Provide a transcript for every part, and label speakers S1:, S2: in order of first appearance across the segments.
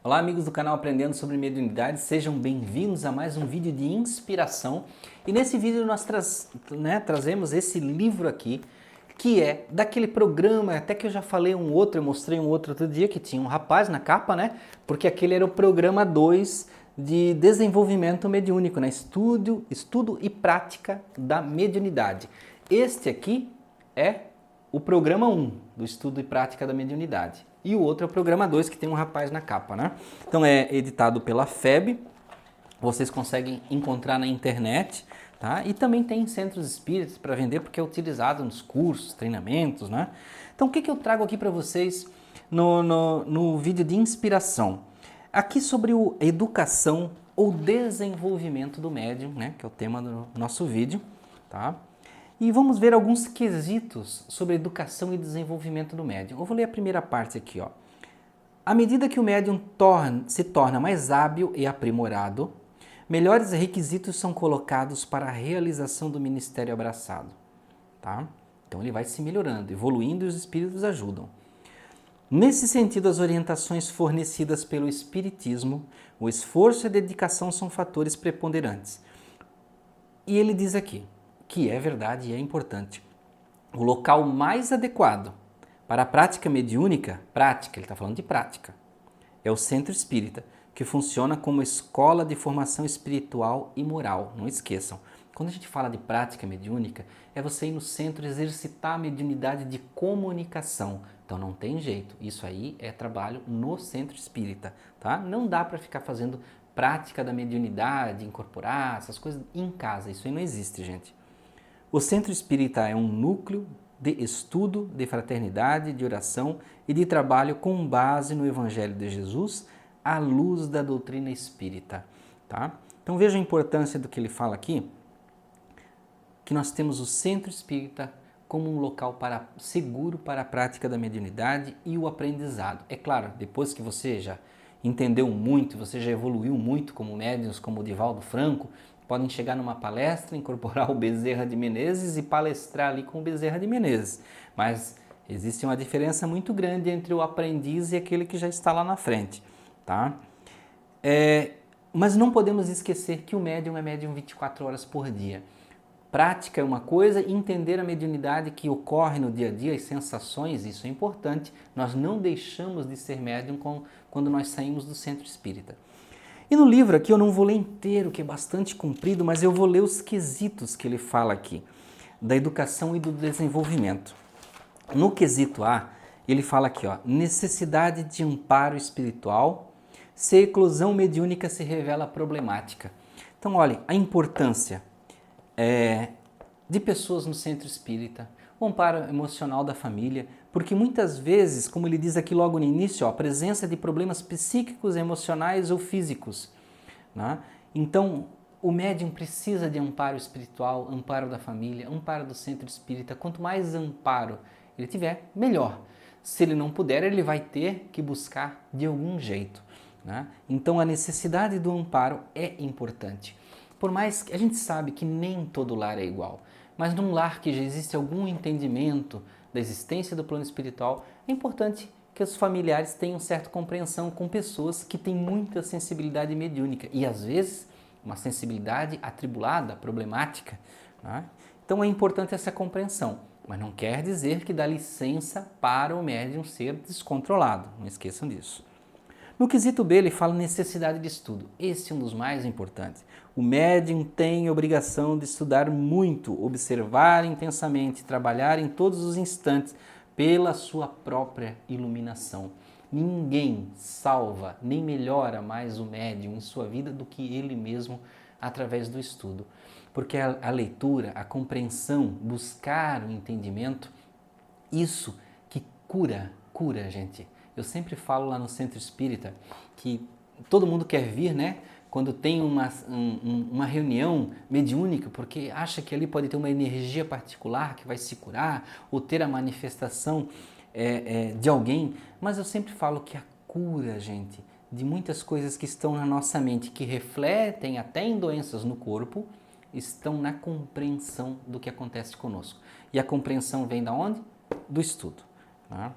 S1: Olá, amigos do canal Aprendendo sobre Mediunidade, sejam bem-vindos a mais um vídeo de inspiração. E nesse vídeo nós trazemos esse livro aqui, que é daquele programa, até que eu já falei eu mostrei um outro dia, que tinha um rapaz na capa, né? Porque aquele era o programa 2 de desenvolvimento mediúnico, né? Estudo e prática da mediunidade. Este aqui é o programa 1 do estudo e prática da mediunidade. E o outro é o programa 2, que tem um rapaz na capa, né? Então é editado pela FEB, vocês conseguem encontrar na internet, tá? E também tem em centros espíritas para vender, porque é utilizado nos cursos, treinamentos, né? Então o que eu trago aqui para vocês no vídeo de inspiração? Aqui sobre a educação ou desenvolvimento do médium, né? Que é o tema do nosso vídeo, tá? E vamos ver alguns quesitos sobre educação e desenvolvimento do médium. Eu vou ler a primeira parte aqui, ó. À medida que o médium se torna mais hábil e aprimorado, melhores requisitos são colocados para a realização do ministério abraçado. Tá? Então ele vai se melhorando, evoluindo e os espíritos ajudam. Nesse sentido, as orientações fornecidas pelo Espiritismo, o esforço e a dedicação são fatores preponderantes. E ele diz aqui, que é verdade e é importante, o local mais adequado para a prática mediúnica, ele está falando de prática, é o centro espírita, que funciona como escola de formação espiritual e moral, não esqueçam. Quando a gente fala de prática mediúnica, é você ir no centro exercitar a mediunidade de comunicação. Então não tem jeito, isso aí é trabalho no centro espírita, tá? Não dá para ficar fazendo prática da mediunidade, incorporar essas coisas em casa, isso aí não existe, gente. O centro espírita é um núcleo de estudo, de fraternidade, de oração e de trabalho com base no Evangelho de Jesus, à luz da doutrina espírita. Tá? Então veja a importância do que ele fala aqui, que nós temos o centro espírita como um local seguro para a prática da mediunidade e o aprendizado. É claro, depois que você já entendeu muito, você já evoluiu muito como médiuns, como o Divaldo Franco, podem chegar numa palestra, incorporar o Bezerra de Menezes e palestrar ali com o Bezerra de Menezes. Mas existe uma diferença muito grande entre o aprendiz e aquele que já está lá na frente. Tá? Mas não podemos esquecer que o médium é médium 24 horas por dia. Prática é uma coisa, entender a mediunidade que ocorre no dia a dia, as sensações, isso é importante. Nós não deixamos de ser médium quando nós saímos do centro espírita. E no livro aqui eu não vou ler inteiro, que é bastante comprido, mas eu vou ler os quesitos que ele fala aqui, da educação e do desenvolvimento. No quesito A, ele fala aqui, ó, necessidade de amparo espiritual, se a eclosão mediúnica se revela problemática. Então, olha, a importância de pessoas no centro espírita, o amparo emocional da família, porque muitas vezes, como ele diz aqui logo no início, ó, a presença de problemas psíquicos, emocionais ou físicos. Né? Então, o médium precisa de amparo espiritual, amparo da família, amparo do centro espírita. Quanto mais amparo ele tiver, melhor. Se ele não puder, ele vai ter que buscar de algum jeito. Né? Então, a necessidade do amparo é importante. Por mais que a gente sabe que nem todo lar é igual, mas num lar que já existe algum entendimento da existência do plano espiritual, é importante que os familiares tenham certa compreensão com pessoas que têm muita sensibilidade mediúnica e às vezes uma sensibilidade atribulada, problemática. Né? Então é importante essa compreensão, mas não quer dizer que dá licença para o médium ser descontrolado, não esqueçam disso. No quesito B, ele fala necessidade de estudo. Esse é um dos mais importantes. O médium tem a obrigação de estudar muito, observar intensamente, trabalhar em todos os instantes pela sua própria iluminação. Ninguém salva nem melhora mais o médium em sua vida do que ele mesmo através do estudo. Porque a leitura, a compreensão, buscar o entendimento, isso que cura, gente. Eu sempre falo lá no Centro Espírita que todo mundo quer vir, né? Quando tem uma reunião mediúnica, porque acha que ali pode ter uma energia particular que vai se curar ou ter a manifestação de alguém. Mas eu sempre falo que a cura, gente, de muitas coisas que estão na nossa mente, que refletem até em doenças no corpo, estão na compreensão do que acontece conosco. E a compreensão vem da onde? Do estudo. Tá?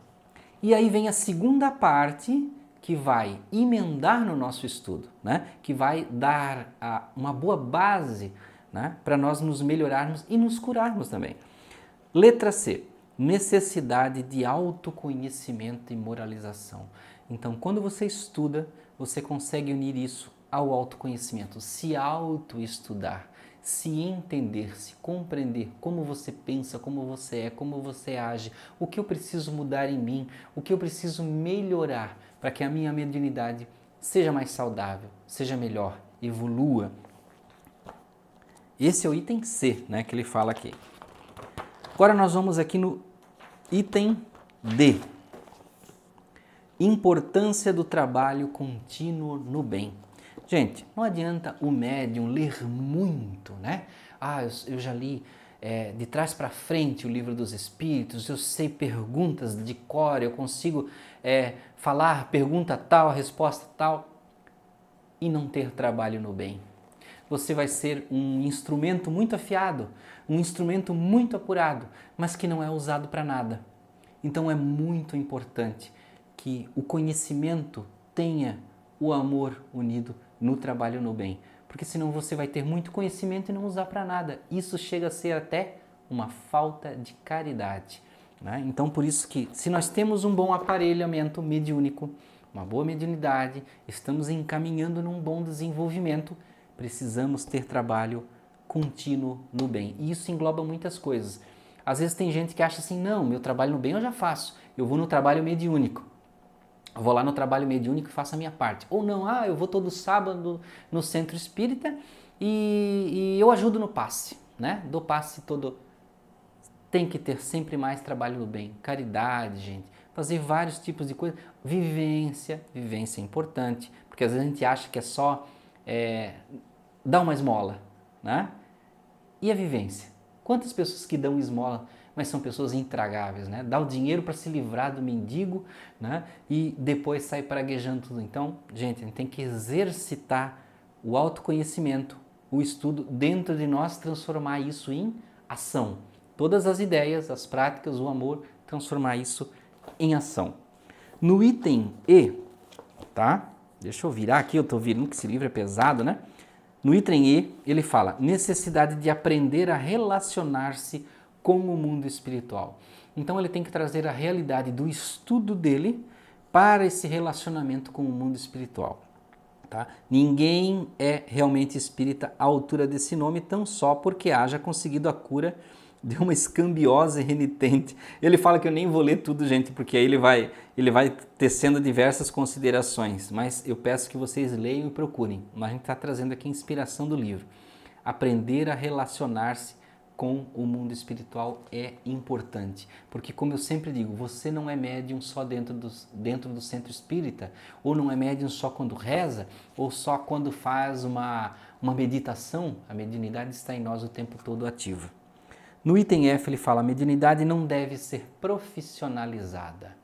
S1: E aí vem a segunda parte que vai emendar no nosso estudo, né? Que vai dar uma boa base, né? Para nós nos melhorarmos e nos curarmos também. Letra C, necessidade de autoconhecimento e moralização. Então, quando você estuda, você consegue unir isso ao autoconhecimento, se autoestudar, se entender, se compreender como você pensa, como você é, como você age, o que eu preciso mudar em mim, o que eu preciso melhorar para que a minha mediunidade seja mais saudável, seja melhor, evolua. Esse é o item C, né, que ele fala aqui. Agora nós vamos aqui no item D. Importância do trabalho contínuo no bem. Gente, não adianta o médium ler muito, né? Eu já li de trás para frente o Livro dos Espíritos, eu sei perguntas de cor, eu consigo falar pergunta tal, resposta tal, e não ter trabalho no bem. Você vai ser um instrumento muito afiado, um instrumento muito apurado, mas que não é usado para nada. Então é muito importante que o conhecimento tenha o amor unido no trabalho no bem, porque senão você vai ter muito conhecimento e não usar para nada. Isso chega a ser até uma falta de caridade, né? Então por isso que se nós temos um bom aparelhamento mediúnico, uma boa mediunidade, estamos encaminhando num bom desenvolvimento, precisamos ter trabalho contínuo no bem. E isso engloba muitas coisas. Às vezes tem gente que acha assim, não, meu trabalho no bem eu já faço, eu vou no trabalho mediúnico. Eu vou lá no trabalho mediúnico e faço a minha parte. Ou não, eu vou todo sábado no centro espírita e eu ajudo no passe, né? Dou passe todo. Tem que ter sempre mais trabalho no bem. Caridade, gente. Fazer vários tipos de coisas. Vivência é importante, porque às vezes a gente acha que é só dar uma esmola, né? E a vivência? Quantas pessoas que dão esmola, mas são pessoas intragáveis, né? Dá o dinheiro para se livrar do mendigo, né? E depois sai praguejando tudo. Então, gente, a gente tem que exercitar o autoconhecimento, o estudo dentro de nós, transformar isso em ação. Todas as ideias, as práticas, o amor, transformar isso em ação. No item E, tá? Deixa eu virar aqui, eu tô virando que esse livro é pesado, né? No item E, ele fala necessidade de aprender a relacionar-se com o mundo espiritual. Então ele tem que trazer a realidade do estudo dele para esse relacionamento com o mundo espiritual. Tá? Ninguém é realmente espírita à altura desse nome tão só porque haja conseguido a cura de uma escambiose renitente. Ele fala que eu nem vou ler tudo, gente, porque aí ele vai tecendo diversas considerações, mas eu peço que vocês leiam e procurem. Mas a gente está trazendo aqui a inspiração do livro. Aprender a relacionar-se com o mundo espiritual é importante, porque como eu sempre digo, você não é médium só dentro do centro espírita, ou não é médium só quando reza, ou só quando faz uma meditação. A mediunidade está em nós o tempo todo ativa. No item F ele fala, a mediunidade não deve ser profissionalizada.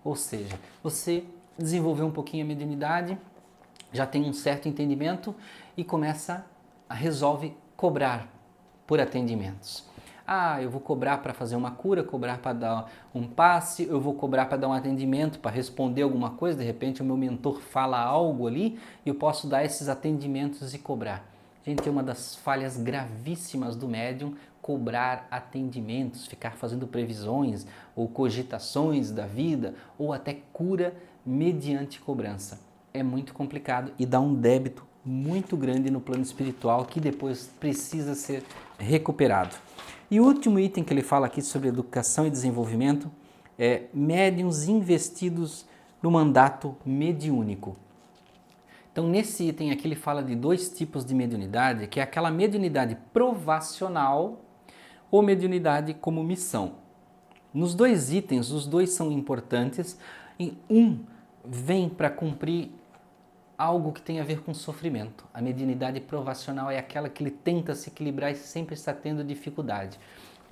S1: Ou seja, você desenvolveu um pouquinho a mediunidade, já tem um certo entendimento e resolve cobrar por atendimentos. Eu vou cobrar para fazer uma cura, cobrar para dar um passe, eu vou cobrar para dar um atendimento, para responder alguma coisa, de repente o meu mentor fala algo ali e eu posso dar esses atendimentos e cobrar. Gente, é uma das falhas gravíssimas do médium cobrar atendimentos, ficar fazendo previsões ou cogitações da vida ou até cura mediante cobrança. É muito complicado e dá um débito muito grande no plano espiritual que depois precisa ser recuperado. E o último item que ele fala aqui sobre educação e desenvolvimento é médiuns investidos no mandato mediúnico. Então, nesse item aqui ele fala de dois tipos de mediunidade, que é aquela mediunidade provacional ou mediunidade como missão. Nos dois itens, os dois são importantes. Um vem para cumprir algo que tem a ver com sofrimento. A mediunidade provacional é aquela que ele tenta se equilibrar e sempre está tendo dificuldade.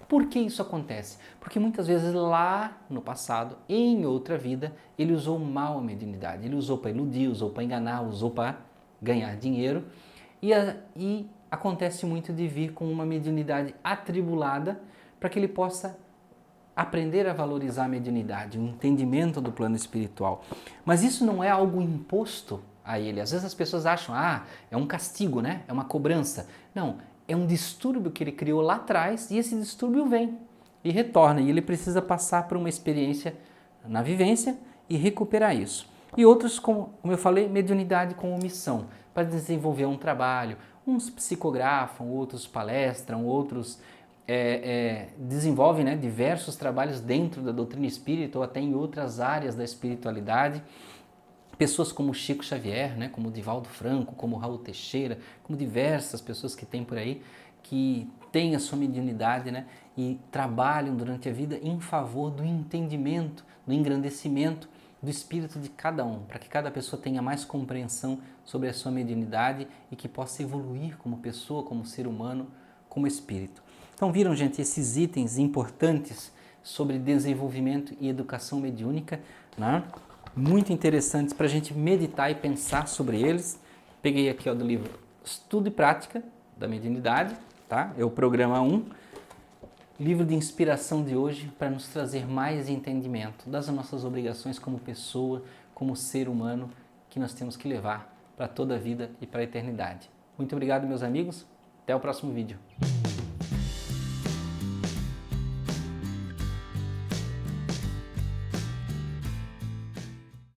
S1: Por que isso acontece? Porque muitas vezes lá no passado, em outra vida, ele usou mal a mediunidade. Ele usou para iludir, usou para enganar, usou para ganhar dinheiro. E acontece muito de vir com uma mediunidade atribulada para que ele possa aprender a valorizar a mediunidade, o entendimento do plano espiritual. Mas isso não é algo imposto a ele. Às vezes as pessoas acham, é um castigo, né? É uma cobrança. Não, é um distúrbio que ele criou lá atrás e esse distúrbio vem e retorna. E ele precisa passar por uma experiência na vivência e recuperar isso. E outros, como eu falei, mediunidade como missão, para desenvolver um trabalho. Uns psicografam, outros palestram, outros desenvolvem, né, diversos trabalhos dentro da doutrina espírita ou até em outras áreas da espiritualidade. Pessoas como Chico Xavier, né, como Divaldo Franco, como Raul Teixeira, como diversas pessoas que tem por aí, que têm a sua mediunidade, né, e trabalham durante a vida em favor do entendimento, do engrandecimento do espírito de cada um, para que cada pessoa tenha mais compreensão sobre a sua mediunidade e que possa evoluir como pessoa, como ser humano, como espírito. Então viram, gente, esses itens importantes sobre desenvolvimento e educação mediúnica, né? Muito interessantes para a gente meditar e pensar sobre eles. Peguei aqui do livro Estudo e Prática da Mediunidade, tá? É o programa 1, livro de inspiração de hoje para nos trazer mais entendimento das nossas obrigações como pessoa, como ser humano que nós temos que levar para toda a vida e para a eternidade. Muito obrigado, meus amigos. Até o próximo vídeo.